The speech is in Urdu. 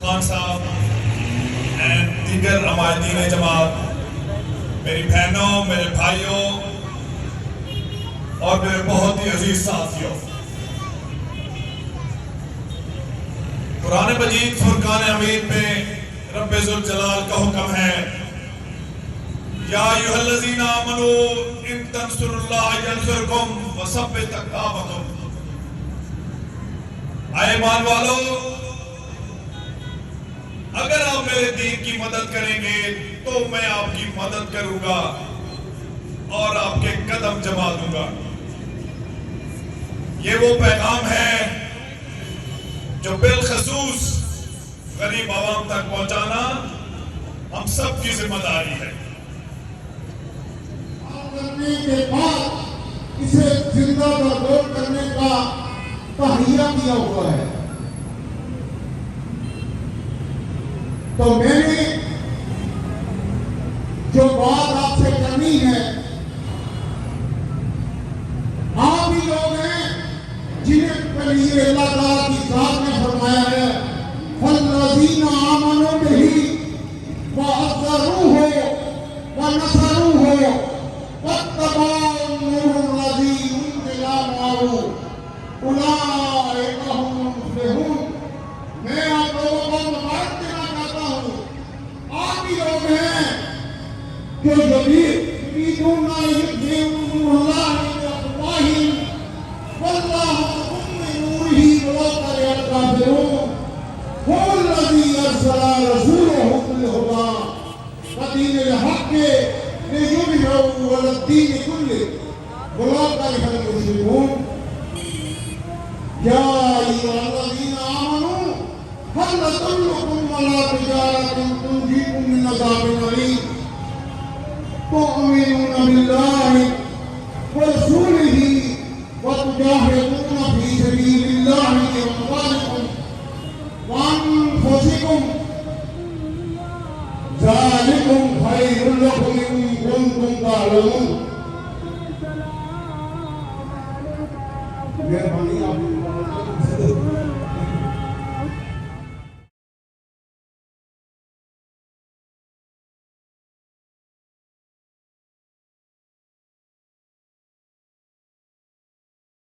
خان صاحب اینڈ دیگر عمائدین جماعت، میری بہنوں، میرے بھائیوں اور میرے بہت ہی عزیز ساتھیوں، قرآن مجید فرقان حمید میں رب ذوالجلال کا حکم ہے، یا ایھا الذین آمنوا ان تنصروا اللہ ینصرکم وثبت اقدامکم۔ اے ایمان والو، اگر آپ میرے دین کی مدد کریں گے تو میں آپ کی مدد کروں گا اور آپ کے قدم جما دوں گا۔ یہ وہ پیغام ہے جو بالخصوص غریب عوام تک پہنچانا ہم سب کی ذمہ داری ہے۔ کرنے کے بعد اسے زندہ بردور کرنے کا تہیہ کیا ہوا ہے، تو میں نے جو بات آپ سے کرنی ہے، آپ ہی لوگ ہیں جنہیں کے لیے اللہ تعالیٰ کی ذات نے فرمایا ہے فَالَّذِينَ آمَنُوا بِهِ وَعَزَّرُوهُ وَنَصَرُوهُ وَاتَّبَعُوا النُّورَ الَّذِي أُنزِلَ مَعَهُ أُولَٰئِكَ هُمُ الْمُفْلِحُونَ۔ میں آپ لوگوں کو مبارک دینا چاہتا ہوں، آپ ہی لوگ ہیں جو یریدون ان یطفئوا نور اللہ بافواہہم واللہ متم نورہ ولو کرہ الکافرون۔ هو الذی ارسل رسولہ بالہدی ودین الحق ليظهره على الدين كله ولو كره المشركون۔ يا أيها الذين آمنوا هل أدلكم على تجارة تنجيكم من عذاب أليم تؤمنون بالله ورسوله وتجاهدون في سبيل الله بأموالكم وأنفسكم ذلكم خير لكم إن كنتم تعلمون۔